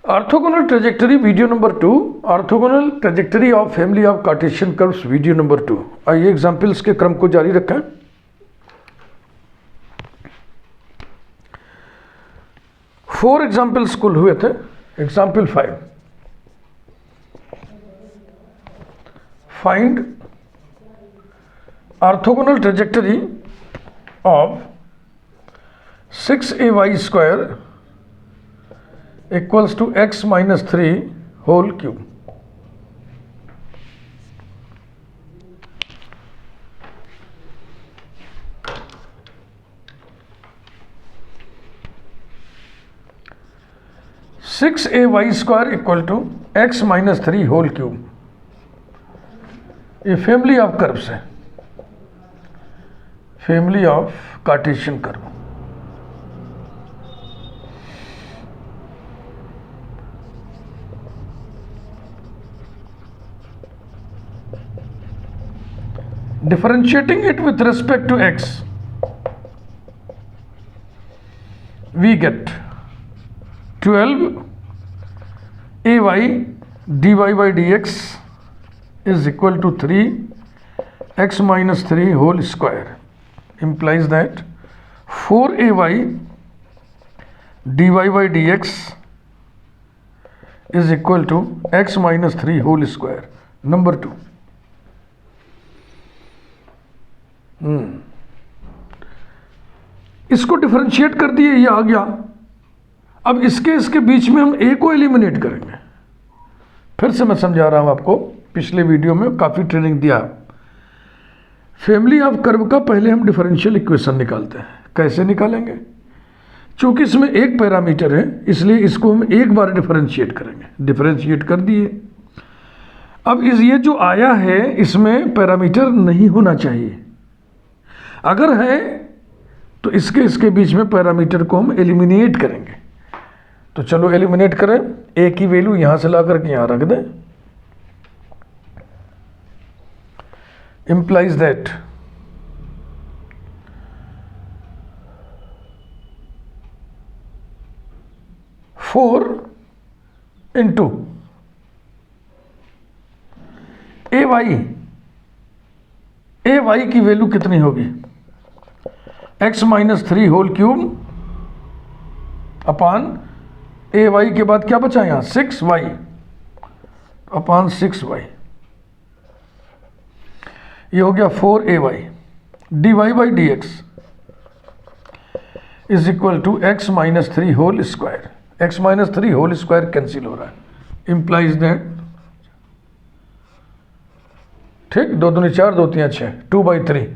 Orthogonal trajectory video number 2, orthogonal trajectory of family of Cartesian curves video number 2। आइए examples के क्रम को जारी रखें। फोर एग्जाम्पल्स कुल हुए थे। Example 5, find orthogonal trajectory of 6ay square equals to x minus 3 whole cube। Six a y square equal to x minus 3 whole cube. ये फैमिली ऑफ कर्व्स है, family of cartesian curve. Differentiating it with respect to x, we get 12 ay dy by dx is equal to 3 x minus 3 whole square, implies that 4 ay dy by dx is equal to x minus 3 whole square। Number 2, इसको differentiate कर दिए, ये आ गया। अब इसके बीच में हम ए को एलिमिनेट करेंगे। फिर से मैं समझा रहा हूं आपको, पिछले वीडियो में काफ़ी ट्रेनिंग दिया। फैमिली ऑफ कर्व का पहले हम डिफरेंशियल इक्वेशन निकालते हैं। कैसे निकालेंगे? चूंकि इसमें एक पैरामीटर है, इसलिए इसको हम एक बार डिफरेंशिएट करेंगे। डिफरेंशिएट कर दिए। अब ये जो आया है इसमें पैरामीटर नहीं होना चाहिए। अगर है तो इसके बीच में पैरामीटर को हम एलिमिनेट करेंगे। तो चलो एलिमिनेट करें। ए की वैल्यू यहां से ला करके यहां रख दें। Implies that four into a y की वैल्यू कितनी होगी? x minus 3 whole cube upon a y के बाद क्या बचा यहां? 6y अपान 6y। ये हो गया 4ay dy by d x is equal to x minus 3 whole square. x minus 3 whole square cancel हो रहा है, इंप्लाइज दैट, ठीक, 2 दूनी 4 2 3 6, 2/3।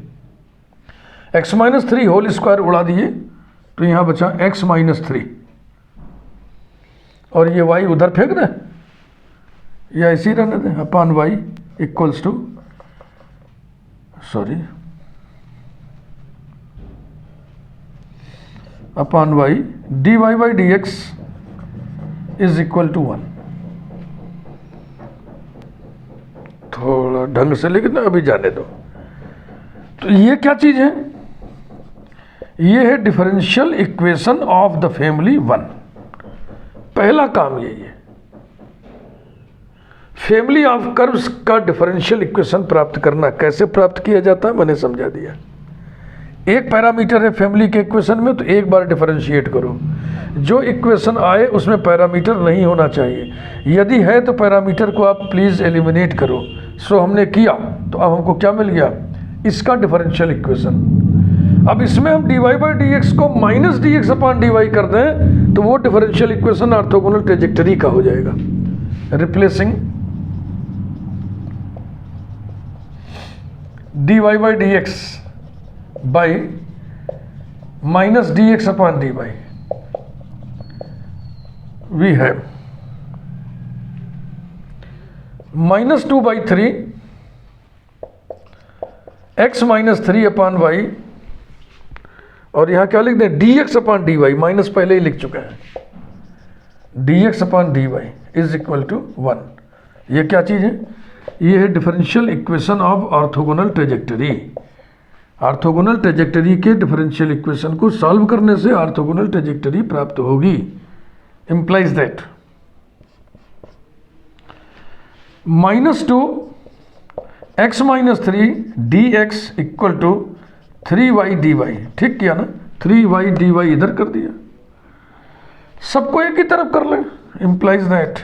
x माइनस 3 होल स्क्वायर उड़ा दिए तो यहां बचा x माइनस 3, और ये y उधर फेंक दें या ऐसे ही रहने दें, upon y equals to upon y dy by d x is equal to 1। थोड़ा ढंग से लिखना, अभी जाने दो। तो ये क्या चीज है? ये है differential equation of the family 1। पहला काम यही है। फैमिली ऑफ कर्व्स का डिफरेंशियल इक्वेशन प्राप्त करना। कैसे प्राप्त किया जाता है मैंने समझा दिया। एक पैरामीटर है फैमिली के इक्वेशन में, तो एक बार डिफरेंशिएट करो। जो इक्वेशन आए उसमें पैरामीटर नहीं होना चाहिए। यदि है तो पैरामीटर को आप प्लीज एलिमिनेट करो। सो हमने किया, तो अब हमको क्या मिल गया? इसका डिफरेंशियल इक्वेशन। अब इसमें हम dy बाई डी एक्स को माइनस डी एक्स अपान डी वाई कर दें तो वो डिफरेंशियल इक्वेशन ऑर्थोगोनल ट्रेजेक्टरी का हो जाएगा। Replacing dy by d x by minus d x upon d y, we have minus 2/3 x minus 3 upon y, और यहां क्या लिख दें? D x upon d y, minus पहले ही लिख चुके हैं। D x upon d y is equal to 1। ये क्या चीज है? ये है differential equation of orthogonal trajectory. Orthogonal trajectory के डिफरेंशियल इक्वेशन को सॉल्व करने से ऑर्थोगोनल ट्रेजेक्टरी प्राप्त होगी। implies that -2 x - 3 dx equal to 3y dy। ठीक किया ना, 3y dy इधर कर दिया, सबको एक ही तरफ कर लें। Implies that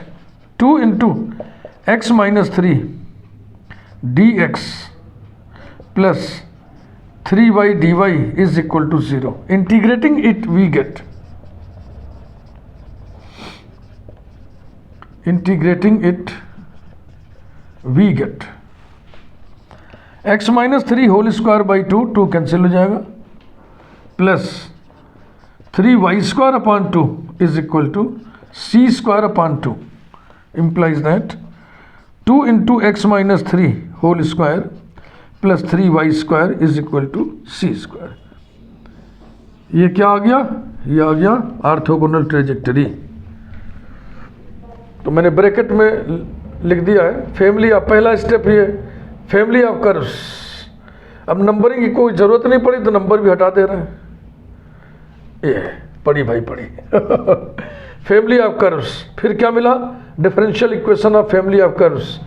2 into x - 3 dx plus 3y dy is equal to 0। Integrating it we get, integrating it we get x - 3 whole square by 2, 2 cancel हो जाएगा, plus 3y² upon 2 is equal to c² upon 2। Implies that 2 into x - 3 whole square plus 3y² is equal to c²। ये क्या आ गया? ये आ गया orthogonal trajectory. तो मैंने bracket में लिख दिया है फैमिली ऑफ, पहला स्टेप ये फैमिली ऑफ कर्व्स। अब नंबरिंग की कोई ज़रूरत नहीं पड़ी तो नंबर भी हटा दे रहे हैं। ये पढ़ी भाई पढ़ी फैमिली ऑफ कर्व्स। फिर क्या मिला? Differential equation of family of curves.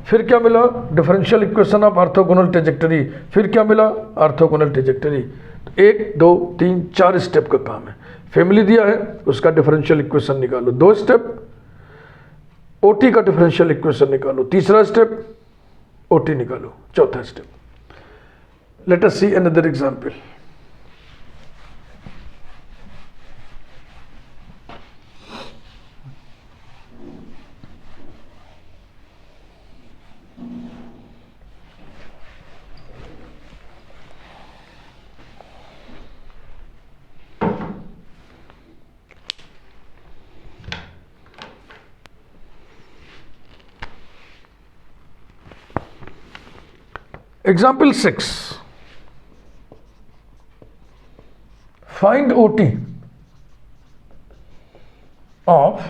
फिर क्या मिला? Differential equation of orthogonal trajectory. फिर क्या मिला? Orthogonal trajectory. तो 1 2 3 4 स्टेप का काम है। फैमिली दिया है, उसका डिफरेंशियल इक्वेशन निकालो। 2 स्टेप ओटी का डिफरेंशियल इक्वेशन निकालो। तीसरा स्टेप ओटी निकालो। चौथा step. Let us see another example. Example 6. Find OT of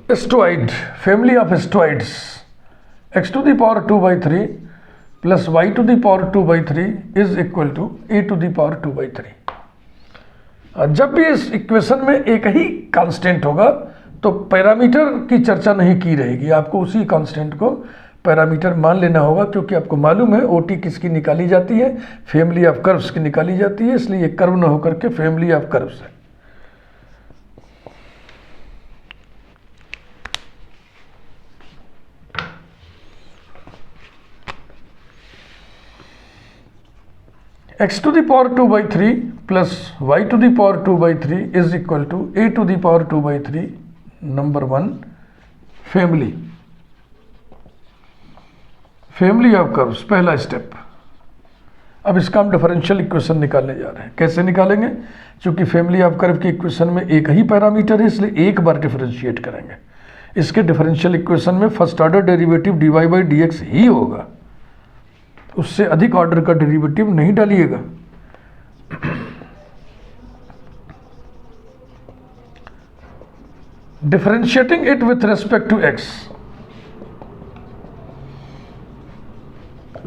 asteroid, family of asteroids, x to the power 2 by 3 plus y to the power 2 by 3 is equal to a to the power 2 by 3। जब भी इस equation में एक ही constant होगा तो parameter की चर्चा नहीं की रहेगी, आपको उसी कांस्टेंट को पैरामीटर मान लेना होगा, क्योंकि आपको मालूम है ओटी किसकी निकाली जाती है? फैमिली ऑफ कर्व्स की निकाली जाती है, इसलिए कर्व न होकर के फैमिली ऑफ कर्व्स है। x to the power 2 by 3 plus y to the power 2 by 3 is equal to a to the power 2 by 3। Number 1 family, family of curves, पहला स्टेप। अब इसका हम डिफरेंशियल इक्वेशन निकालने जा रहे हैं। कैसे निकालेंगे? क्योंकि फैमिली ऑफ कर्व की इक्वेशन में एक ही पैरामीटर है, इसलिए एक बार डिफरेंशिएट करेंगे। इसके डिफरेंशियल इक्वेशन में first order derivative dy by dx ही होगा, उससे अधिक ऑर्डर का डेरिवेटिव नहीं डालिएगा। Differentiating it with respect to x,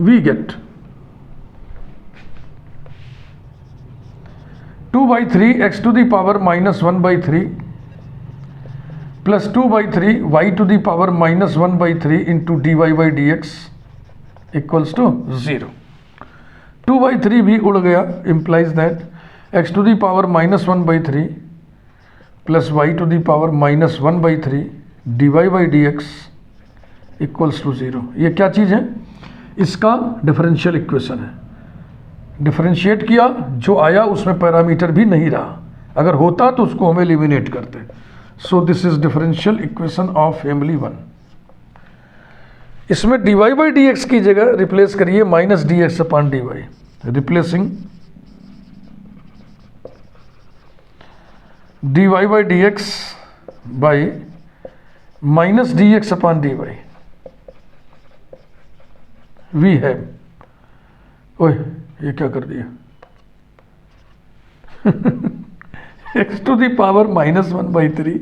we get 2 by 3 x to the power minus 1 by 3 plus 2 by 3 y to the power minus 1 by 3 into dy by dx equals to 0। 2 by 3 भी उड़ गया, implies that x to the power minus 1 by 3 plus y to the power minus 1 by 3 dy by dx equals to 0। ये क्या चीज़ है? इसका differential equation है। Differentiate किया, जो आया उसमें पैरामीटर भी नहीं रहा, अगर होता तो उसको हम एलिमिनेट करते। So this is differential equation of family 1। इसमें dy बाई dx की जगह रिप्लेस करिए minus dx upon dy, replacing dy by dx by minus dx upon dy। We have, ओए ये क्या कर दिया x to the power minus 1 by 3,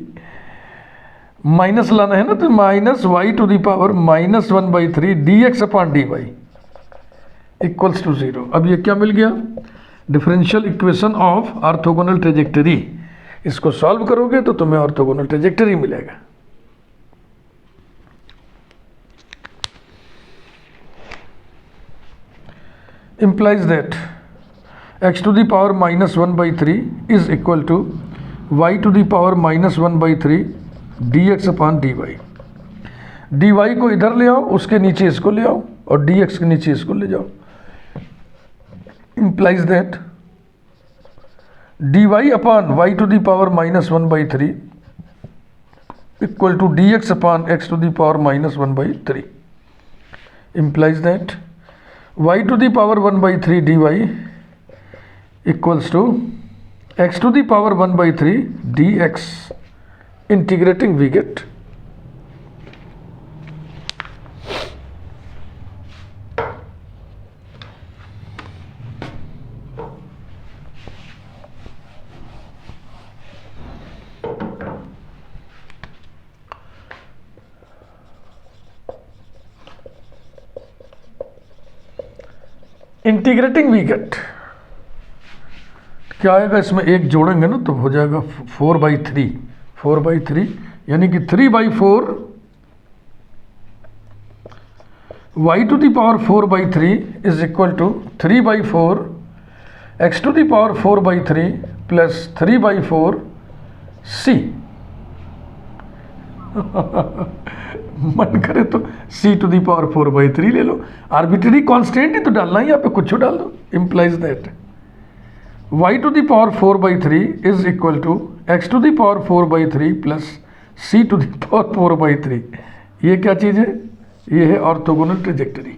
minus लाना है ना, तो minus y to the power minus 1 by 3 dx upon dy equals to 0। अब ये क्या मिल गया? Differential equation of orthogonal trajectory. इसको सॉल्व करोगे तो तुम्हें ऑर्थोगोनल ट्रेजेक्टरी मिलेगा। implies that x to the power minus 1 by 3 is equal to y to the power minus 1 by 3 dx upon dy। dy को इधर ले आओ, उसके नीचे इसको ले आओ, और dx के नीचे इसको ले जाओ। implies that dy upon y to the power minus 1 by 3 equal to dx upon x to the power minus 1 by 3 implies that y to the power 1 by 3 dy equals to x to the power 1 by 3 dx। integrating we get integrating we get क्या आएगा, इसमें एक जोड़ेंगे ना तो हो जाएगा 4/3, 4/3 यानी कि 3/4 y to the power 4/3 is equal to 3/4 x to the power 4/3 plus 3/4 c। मन करे तो c to the power 4/3 ले लो, आर्बिट्ररी कांस्टेंट ही तो डालना है, यहाँ पे कुछ डाल दो। implies that y to the power 4/3 is equal to x to the power 4/3 plus c to the power 4/3। ये क्या चीज़ है, ये है ऑर्थोगोनल ट्रेजेक्टरी।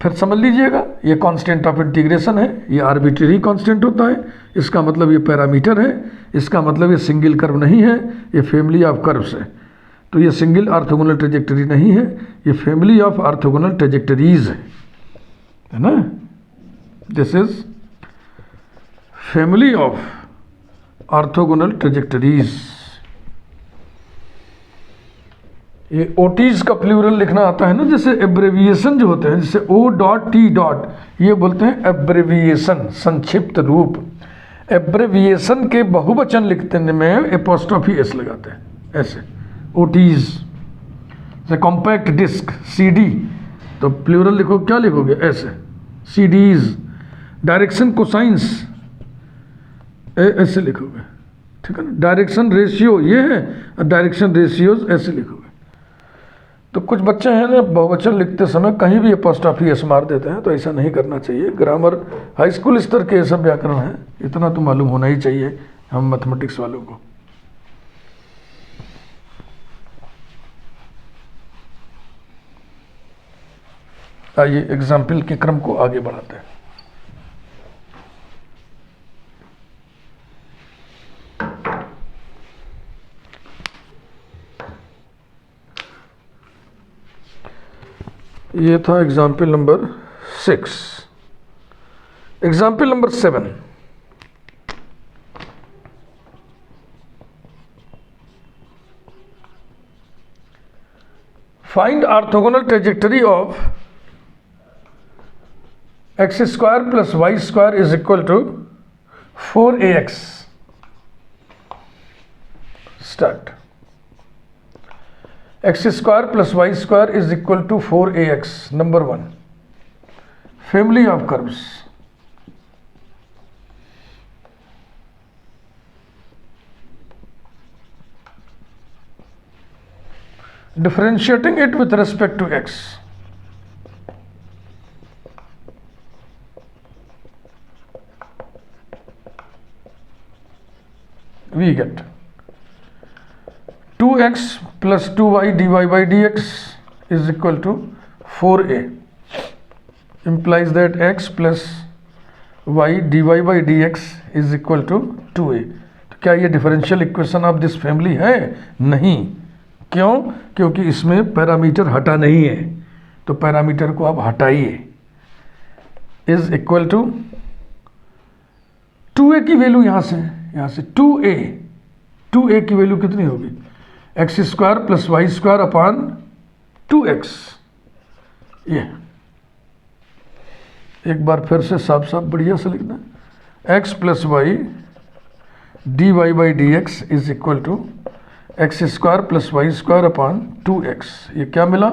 फिर समझ लीजिएगा, ये कांस्टेंट ऑफ इंटीग्रेशन है, ये आर्बिट्ररी कांस्टेंट होता है, इसका मतलब ये पैरामीटर है, इसका मतलब ये सिंगल कर्व नहीं है, ये फैमिली ऑफ कर्व्स है। तो ये सिंगल ऑर्थोगोनल ट्रेजेक्टरी नहीं है, ये फैमिली ऑफ ऑर्थोगोनल ट्रेजेक्टरीज है ना। This is family of orthogonal trajectories. ये ओटीज का प्लूरल लिखना आता है ना, जैसे एब्रेविएशन जो होते हैं, जैसे ओ डॉट टी डॉट, ये बोलते हैं एब्रेविएशन, संक्षिप्त रूप। एब्रेविएशन के बहुवचन लिखते में एपोस्ट्रोफी एस लगाते हैं, ऐसे ओटीज। जैसे कॉम्पैक्ट डिस्क सीडी, तो प्लूरल लिखो, क्या लिखोगे, ऐसे सीडीज। डायरेक्शन कोसाइंस ऐसे लिखोगे, ठीक है ना। डायरेक्शन रेशियो ये है, डायरेक्शन रेशियोज ऐसे लिखोगे। तो कुछ बच्चे हैं ना, बहुवचन लिखते समय कहीं भी एपोस्ट्रोफी एस मार देते हैं, तो ऐसा नहीं करना चाहिए। ग्रामर हाई स्कूल स्तर के ये सब व्याकरण है, इतना तो मालूम होना ही चाहिए हम मैथमेटिक्स वालों को। आइए एग्जाम्पल के क्रम को आगे बढ़ाते हैं। ये था example number 6। Example number 7, find orthogonal trajectory of x² plus y² is equal to 4ax। start। x² plus y² is equal to 4ax। number 1, family of curves। differentiating it with respect to x, we get 2x plus 2y dy by dx is equal to 4a। implies that x plus y dy by dx is equal to 2a। तो क्या ये differential equation of this family है? नहीं। क्यों? क्योंकि इसमें parameter हटा नहीं है, तो पैरामीटर को आप हटाइए। इज इक्वल टू 2a की वैल्यू यहाँ से 2a की वैल्यू कितनी होगी? x² plus y² upon 2x। ये एक बार फिर से साफ साफ बढ़िया से लिखना है, x plus y dy by dx is equal to x² plus y² upon 2x। ये क्या मिला?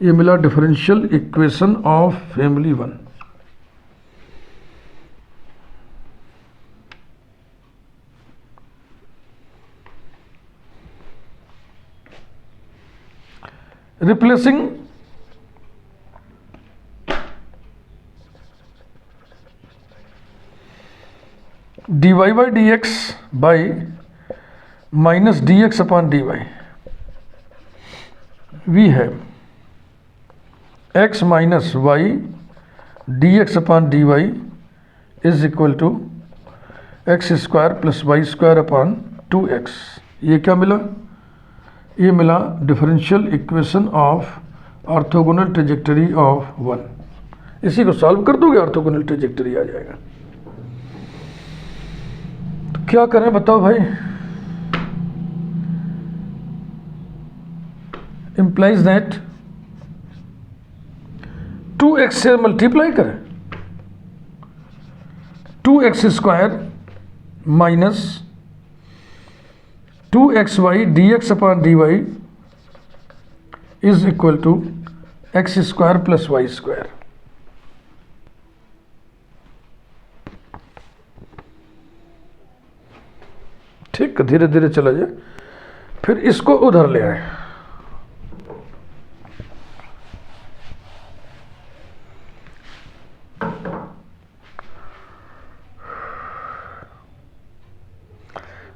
ये मिला differential equation of family 1। Replacing dy by dx by minus dx upon dy, we have x minus y dx upon dy is equal to x square plus y square upon 2x। ये क्या मिला? ये मिला differential equation of orthogonal trajectory of 1। इसी को solve कर दोगे, orthogonal trajectory आ जाएगा। तो क्या करें बताओ भाई? इंप्लाइज दैट 2x से मल्टीप्लाई करें, 2x square minus 2xy dx upon dy is equal to x square plus y square. ठीक, धीरे धीरे चला जाए। फिर इसको उधर ले आए।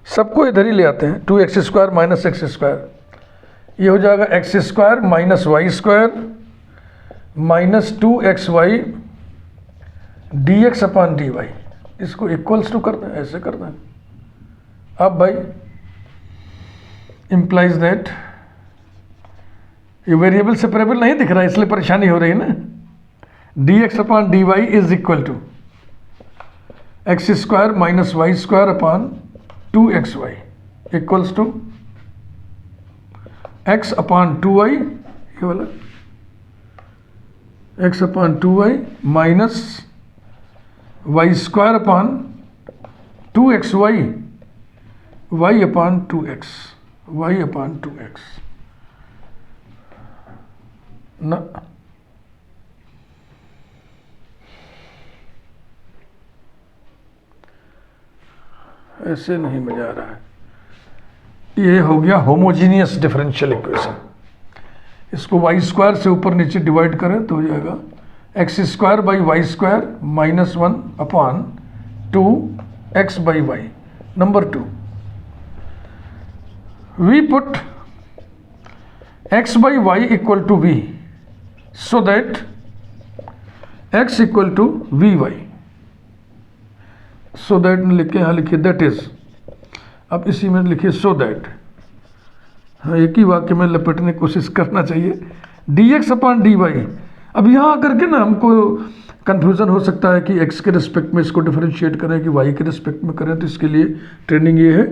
सबको इधर ही ले आते हैं। 2x square minus x square, ये हो जाएगा x square minus y square minus 2xy dx upon dy। इसको इक्वल्स टू करना है, ऐसे करना है। अब भाई इंप्लाइज दैट, ये वेरिएबल सेपरेबल नहीं दिख रहा है इसलिए परेशानी हो रही है ना। dx upon dy is equal to x square minus y square upon 2xy equals to x upon 2y, ये वाला x upon 2y minus y square upon 2xy y upon 2x, y upon 2x ना। ऐसे नहीं मजा आ रहा है। ये हो गया होमोजीनियस डिफरेंशियल इक्वेशन। इसको वाई स्क्वायर से ऊपर नीचे डिवाइड करें तो हो जाएगा x square by y square minus 1 upon 2x by y. Number 2, we put x by y equal to v so that x equal to v y. So that लिखे, यहाँ लिखिए दैट इज। अब इसी में लिखिए सो दैट। हाँ, एक ही वाक्य में लपेटने की कोशिश करना चाहिए। dx upon dy। अब यहाँ आकर के ना हमको कन्फ्यूज़न हो सकता है कि x के रिस्पेक्ट में इसको डिफरेंशिएट करें कि y के रिस्पेक्ट में करें। तो इसके लिए ट्रेनिंग ये है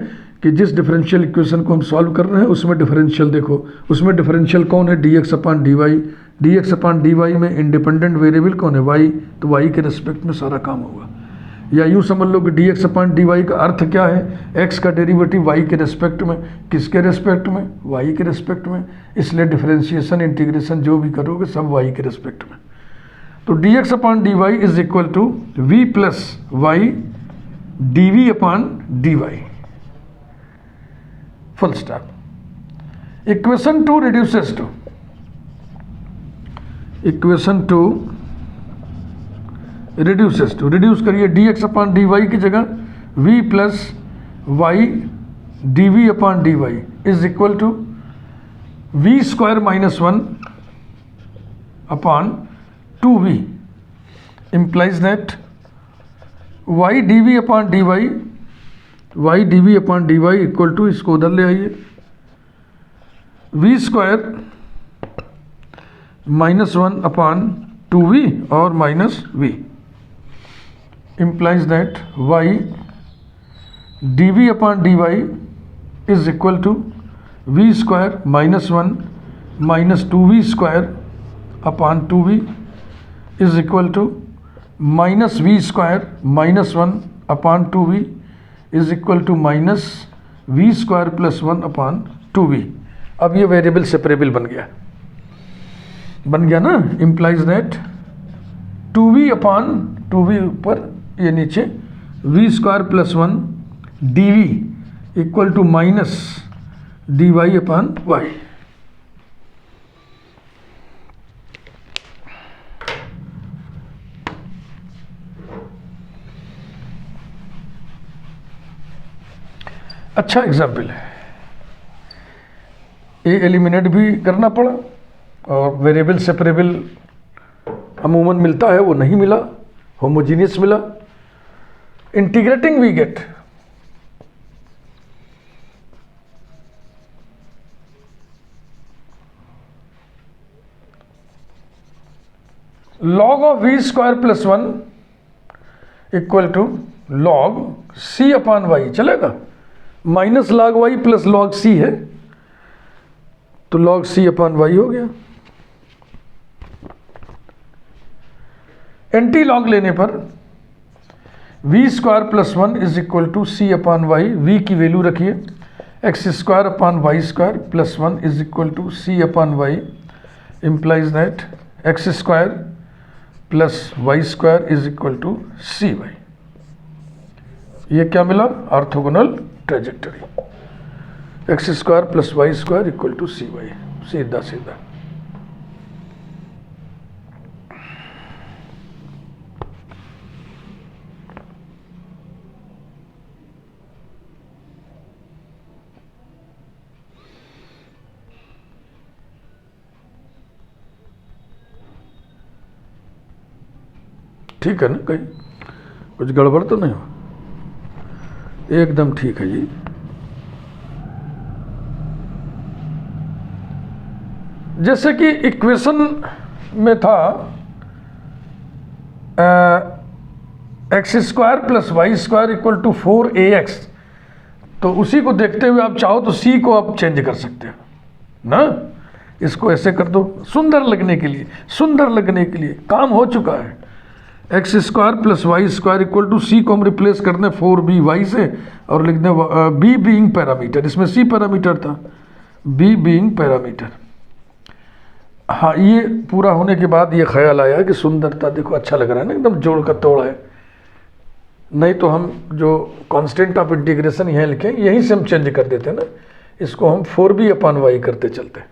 कि जिस डिफरेंशियल इक्वेशन को हम सॉल्व कर रहे हैं उसमें डिफरेंशियल देखो। उसमें डिफरेंशियल कौन है? dx upon dy। dx upon dy में इंडिपेंडेंट वेरिएबल कौन है? y। तो y के रिस्पेक्ट में सारा काम होगा। या यूँ समझ लो कि dx अपॉन dy का अर्थ क्या है? x का डेरिवेटिव y के रिस्पेक्ट में। किसके रिस्पेक्ट में? y के रिस्पेक्ट में। इसलिए डिफरेंशिएशन इंटीग्रेशन जो भी करोगे सब y के रिस्पेक्ट में। तो dx upon dy is equal to v plus y dv upon dy। Full stop. Equation 2 reduces to, equation 2 reduces to, reduce करिए dx अपॉन dy की जगह v plus y dv upon dy is equal to v square minus 1 upon 2v implies that y dv upon dy, y dv upon dy equal to, इसको उधर ले आइए, v square minus 1 upon 2v और minus v implies that y dv upon dy is equal to v square minus 1 minus 2v square upon 2v is equal to minus v square minus 1 upon 2v is equal to minus v square plus 1 upon 2v। अब ये variable separable बन गया ना। implies that 2v upon 2v ऊपर, ये नीचे v square plus 1 dv equal to minus dy upon y। अच्छा example है, ए एलिमिनेट भी करना पड़ा और वेरिएबल सेपरेबल अमूमन मिलता है वो नहीं मिला, होमोजीनियस मिला। Integrating we get log of v square plus 1 equal to log c upon y, चलेगा? Minus log y plus log c है तो log c अपॉन वाई हो गया। एंटी लॉग लेने पर v square plus 1 is equal to c upon y, v की value रखिए, x square upon y square plus 1 is equal to c upon y, implies that x square plus y square is equal to c y. ये क्या मिला? Orthogonal trajectory, x square plus y square equal to c y, सीधा सीधा। ठीक है ना? कहीं कुछ गड़बड़ तो नहीं हो? एकदम ठीक है जी। जैसे कि इक्वेशन में था x square plus y square equal to 4ax, तो उसी को देखते हुए आप चाहो तो सी को आप चेंज कर सकते हो ना, इसको ऐसे कर दो सुंदर लगने के लिए, सुंदर लगने के लिए काम हो चुका है। X square plus y square equal to c को हम रिप्लेस कर दें 4by से और लिख दें बी बीइंग पैरामीटर, इसमें सी पैरामीटर था, बी बीइंग पैरामीटर। हाँ, ये पूरा होने के बाद ये ख्याल आया कि सुंदरता देखो अच्छा लग रहा है ना, एकदम जोड़ का तोड़ है। नहीं तो हम जो कांस्टेंट ऑफ इंटीग्रेशन यहाँ लिखें यहीं से हम चेंज कर देते हैं ना, इसको हम 4b अपॉन वाई करते चलते हैं।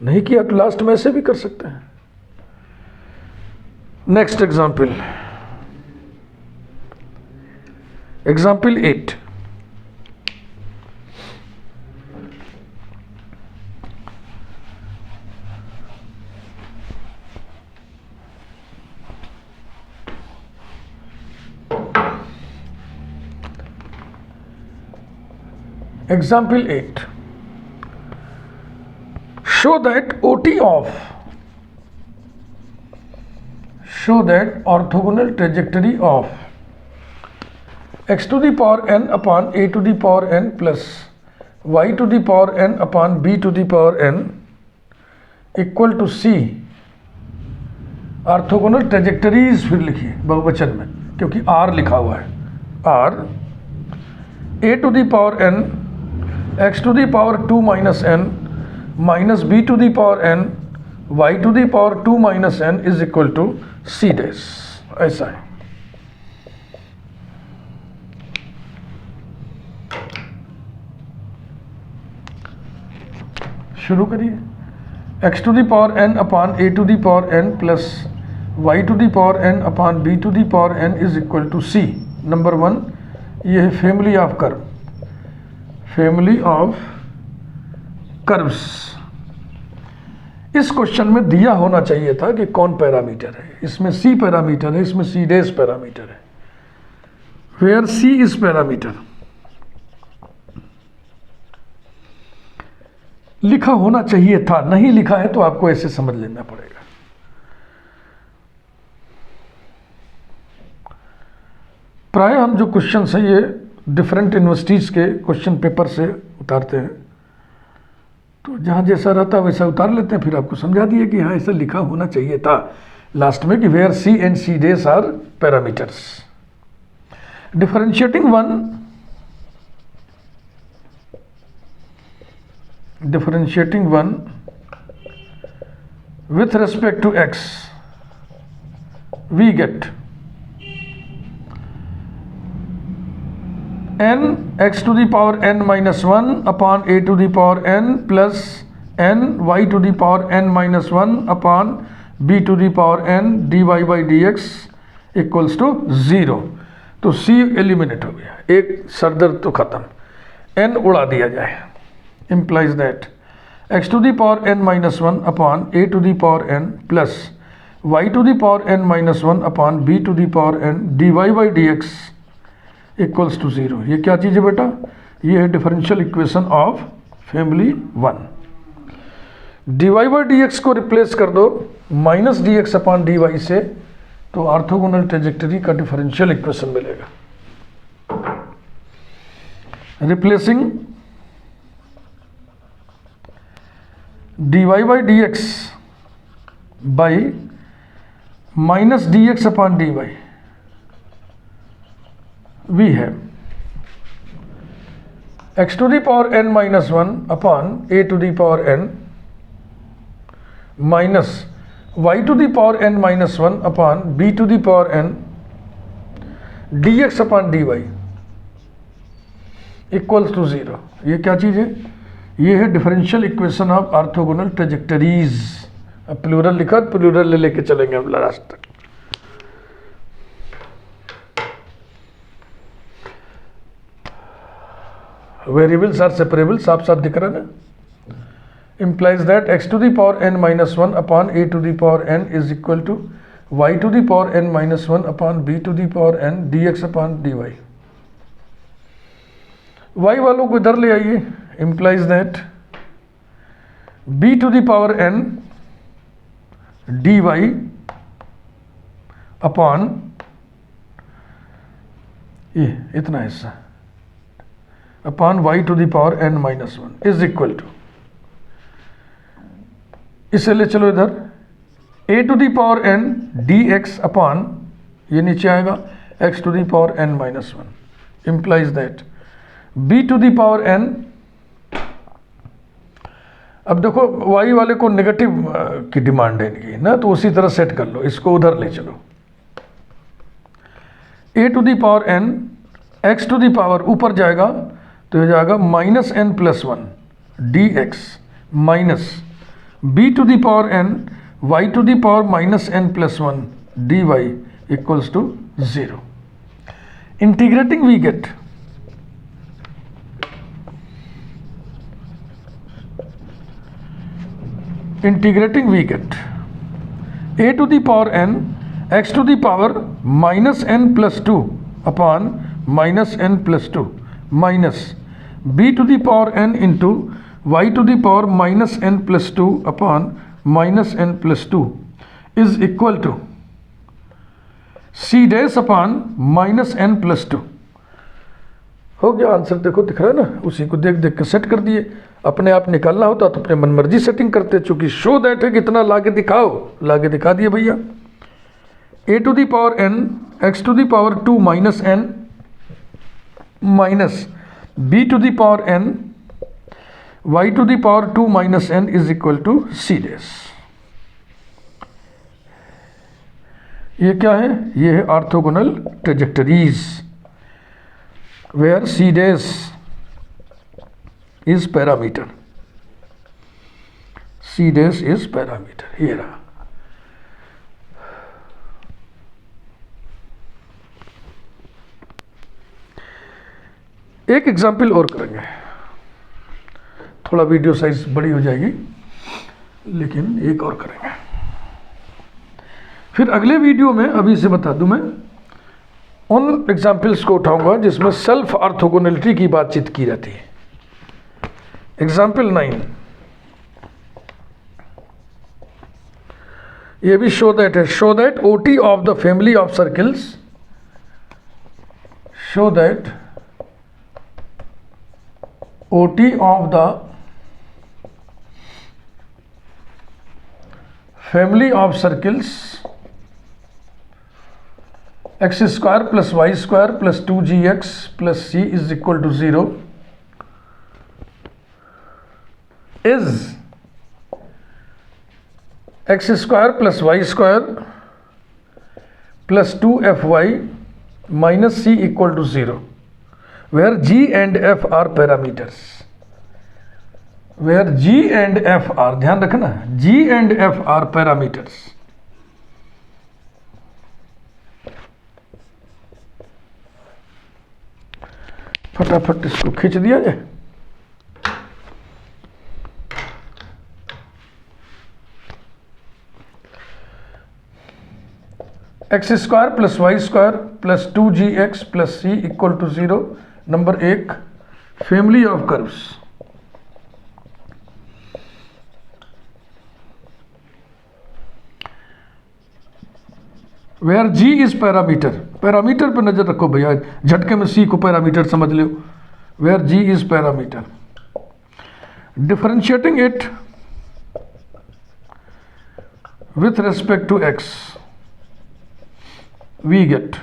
नहीं किया तो लास्ट में ऐसे भी कर सकते हैं। Next example, example 8। Example 8. Show that orthogonal trajectory of x to the power n upon a to the power n plus y to the power n upon b to the power n equal to c। Orthogonal trajectories फिर लिखिए बहुवचन में, क्योंकि r लिखा हुआ है, r a to the power n x to the power 2 minus n minus b to the power n y to the power 2 minus n is equal to c dash, ऐसा है। शुरू करिए। x to the power n upon a to the power n plus y to the power n upon b to the power n is equal to c। Number 1 ये है family of curve, family of curves. इस question में दिया होना चाहिए था कि कौन पैरामीटर है, इसमें सी पैरामीटर है, इसमें सी डैश पैरामीटर है, वेयर सी इज पैरामीटर। लिखा होना चाहिए था, नहीं लिखा है तो आपको ऐसे समझ लेना पड़ेगा। प्राय हम जो क्वेश्चन है ये डिफरेंट यूनिवर्सिटीज़ के क्वेश्चन पेपर से उतारते हैं, तो जहाँ जैसा रहता है वैसा उतार लेते हैं, फिर आपको समझा दिए कि हाँ ऐसा लिखा होना चाहिए था लास्ट में कि where c and c dash are parameters. Differentiating one with respect to x, we get n x to the power n minus 1 upon a to the power n plus n y to the power n minus 1 upon b to the power n dy by dx equals to 0। तो c eliminate हो गया, एक सरदर्द तो खत्म। n उड़ा दिया जाए, implies that x to the power n minus 1 upon a to the power n plus y to the power n minus 1 upon b to the power n dy by dx equals to 0। ये क्या चीज़ है बेटा? ये है differential equation of family 1। dy by d x को replace कर दो minus d x upon d y से, तो ऑर्थोगोनल ट्रेजेक्टरी का डिफरेंशियल इक्वेशन मिलेगा। Replacing dy by d x by minus d x upon d y, we have x to the power n minus 1 upon a to the power n minus y to the power n minus 1 upon b to the power n dx upon dy equals to 0। ये क्या चीज़ है? ये है differential equation of orthogonal trajectories. अब plural लिखा, plural ले लेके चलेंगे अब लास्ट तक। वेरिएबल्स आर सेपरेबल, साफ साफ दिख रहा है ना। implies that x to the power n minus 1 upon a to the power n is equal to y to the power n minus 1 upon b to the power n dx upon dy। y वालों को इधर ले आइए। implies that b to the power n dy upon ये इतना हिस्सा upon y to the power n minus 1 is equal to, इसे ले चलो इधर, a to the power n dx upon ये नीचे आएगा x to the power n minus 1। Implies that b to the power n, अब देखो y वाले को नेगेटिव की डिमांड है इनकी ना, तो उसी तरह सेट कर लो, इसको उधर ले चलो। a to the power n x to the power ऊपर जाएगा तो ये जाएगा minus n plus 1 d x minus b to the power n y to the power minus n plus 1 d y equals to 0। Integrating we get a to the power n x to the power minus n plus 2 upon minus n plus 2 minus b to the power n into y to the power minus n plus 2 upon minus n plus 2 is equal to c dash upon minus n plus 2। हो गया answer, देखो दिख रहा है ना, उसी को देख देख के सेट कर दिए। अपने आप निकालना होता तो अपने मनमर्जी सेटिंग करते, चूंकि शो दैट है कितना लाके दिखाओ, लाके दिखा दिए भैया। a to the power n x to the power 2 minus n minus b to the power n y to the power 2 minus n is equal to c dash. ये क्या है? ये है orthogonal trajectories where c dash is parameter, c dash is parameter. ये रहा। एक example और करेंगे, थोड़ा वीडियो साइज बड़ी हो जाएगी, लेकिन एक और करेंगे। फिर अगले वीडियो में, अभी से बता दूं, मैं उन एग्जाम्पल्स को उठाऊंगा जिसमें सेल्फ ऑर्थोगोनलिटी की बातचीत की रहती है। एग्जाम्पल 9, ये भी शो दैट है। Show that OT of the family of circles, show that OT of the family of circles x square plus y square plus 2gx plus c is equal to 0 is x square plus y square plus 2fy minus c equal to 0, where g and f are parameters, where g and f are, ध्यान रखना, g and f are parameters। फटाफट इसको खींच दिया जाए। X square plus y square plus 2gx plus c equal to 0। Number 1, family of curves. Where g is parameter. Parameter पे नजर रखो भैया, झटके में c को पैरामीटर समझ लो। Where g is parameter, differentiating it with respect to x, we get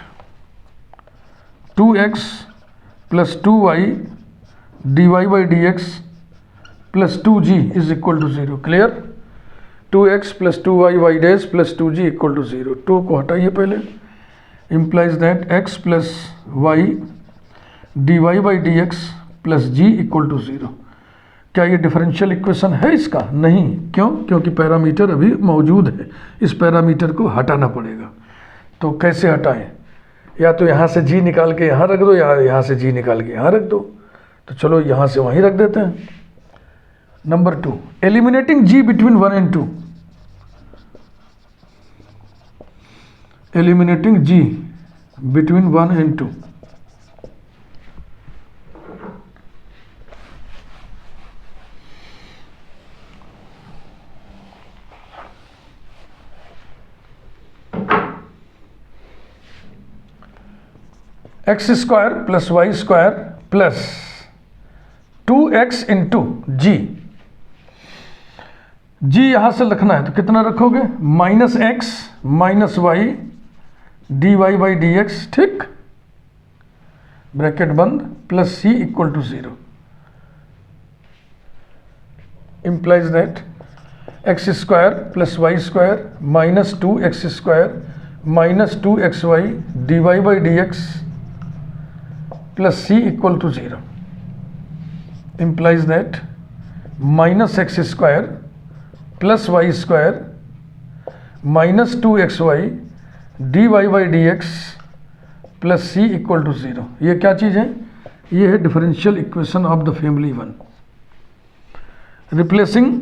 2x plus 2y dy by dx plus 2g is equal to 0। Clear? 2x plus 2y y dash plus 2g equal to 0। 2 को हटाइए पहले, implies that x plus y dy by dx plus g equal to 0। क्या ये differential equation है इसका? नहीं। क्यों? क्योंकि पैरामीटर अभी मौजूद है, इस पैरामीटर को हटाना पड़ेगा। तो कैसे हटाएं? या तो यहाँ से जी निकाल के यहाँ रख दो, या यहाँ से जी निकाल के यहाँ रख दो। तो चलो यहाँ से वहीं रख देते हैं। Number 2, eliminating g between 1 and 2। Eliminating g between 1 and 2। X square plus y square plus 2x into g. G यहां से लिखना है तो कितना रखोगे? Minus x minus y d y by d x, ठीक, ब्रैकेट बंद, plus c equal to 0। Implies that x square plus y square minus 2x square minus 2xy d y by d x plus c equal to 0 implies that minus x square plus y square minus 2xy dy by dx plus c equal to 0। ये क्या चीज़ है? ये है differential equation of the family 1। Replacing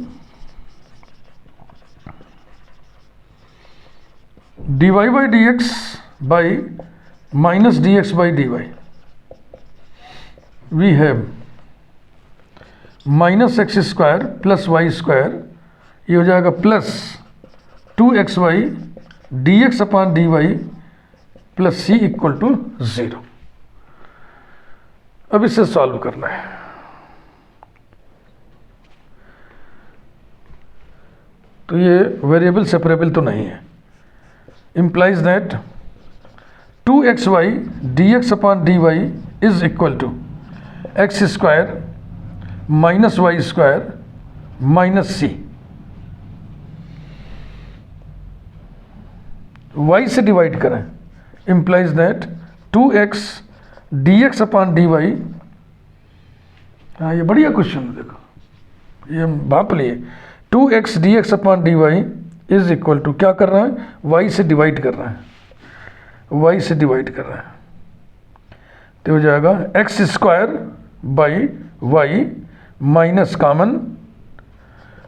dy by dx by minus dx by dy, we have minus x square plus y square, ये हो जाएगा plus 2xy dx upon dy plus c equal to 0। अब इसे solve करना है। तो ये variable separable तो नहीं है। implies that 2xy dx upon dy is equal to x square minus y square minus c. Y से डिवाइड करें, implies that 2x dx upon dy। हाँ, ये बढ़िया क्वेश्चन है, देखो ये हम भाप लिए। 2x dx upon dy is equal to, क्या कर रहा है? y से डिवाइड कर रहा है, y से डिवाइड कर रहा है। तो हो जाएगा x square by y minus common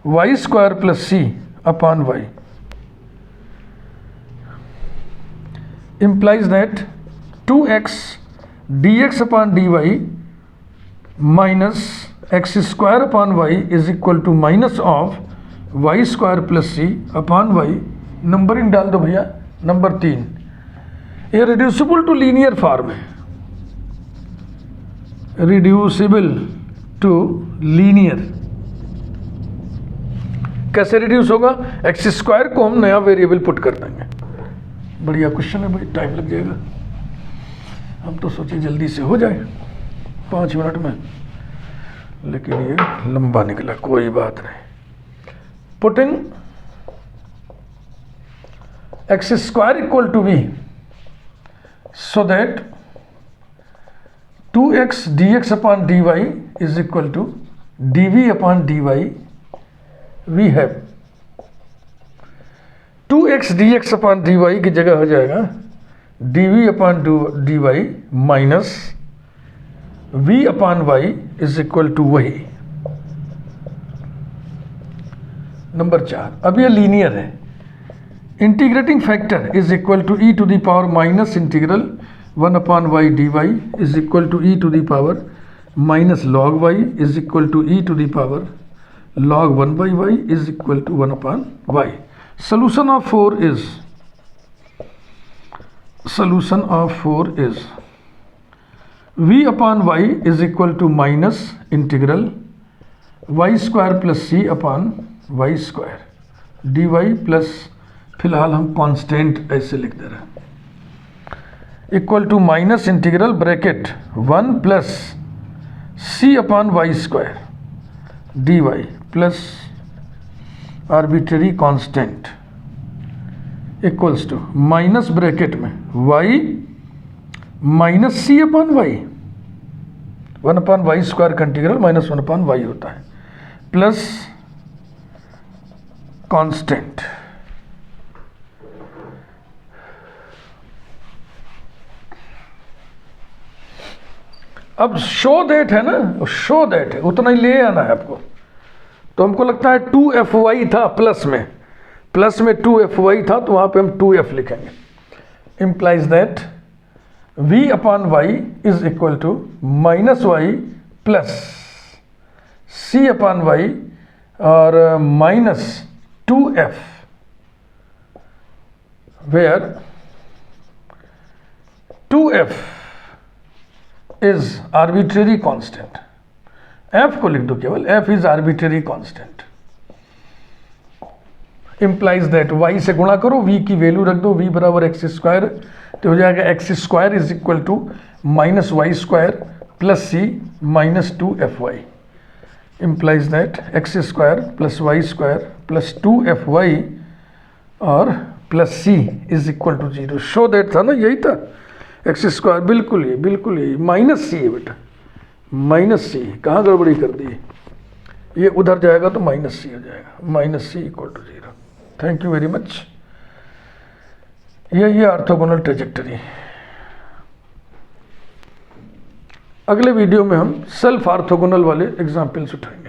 y square plus c upon y. implies that 2x dx upon dy minus x square upon y is equal to minus of y square plus c upon y। Numbering डाल दो भैया। Number 3, ये reducible to linear form है। Reducible to linear कैसे reduce होगा? X square को हम नया वेरिएबल पुट कर देंगे। बढ़िया क्वेश्चन है भाई, टाइम लग जाएगा। हम तो सोचे जल्दी से हो जाए 5 मिनट में, लेकिन ये लंबा निकला। कोई बात नहीं। Putting x square equal to v so that 2x dx upon dy is equal to dv upon dy। we have 2x dx upon dy की जगह हो जाएगा dv upon dy minus v upon y is equal to वही। Number 4, अब ये linear है। Integrating factor is equal to e to the power minus integral 1 upon y d y is equal to e to the power minus log y is equal to e to the power log 1 by y is equal to 1 upon y. Solution of 4 is v upon y is equal to minus integral y square plus c upon y square dy plus, फिलहाल हम constant ऐसे लिख दे रहे हैं, equal to minus integral bracket 1 plus c upon y square dy plus arbitrary constant equals to minus bracket में y minus c upon y, 1 upon y square का integral minus 1 upon y होता है, plus constant. अब show that है ना, show that है, उतना ही ले आना है आपको। तो हमको लगता है 2fy था प्लस में 2fy था, तो वहां पे हम 2f लिखेंगे। Implies that v upon y is equal to minus y plus c upon y और minus 2f, where 2f is arbitrary constant. f को लिख दो केवल, f is arbitrary constant. Implies that y से गुणा करो, v की वैल्यू रख दो, v बराबर एक्स स्क्वायर, तो हो जाएगा x square is equal to minus y square plus c minus 2fy। Implies that x square plus y square plus 2fy और plus c is equal to 0। Show that था ना, यही था x square, बिल्कुल यही माइनस सी है बेटा, minus सी। कहाँ गड़बड़ी कर दी, ये उधर जाएगा तो माइनस सी हो जाएगा, minus c equal to 0। Thank you very much. यही है ऑर्थोगोनल ट्रेजेक्टरी। अगले वीडियो में हम सेल्फ ऑर्थोगोनल वाले एग्जाम्पल्स उठाएंगे।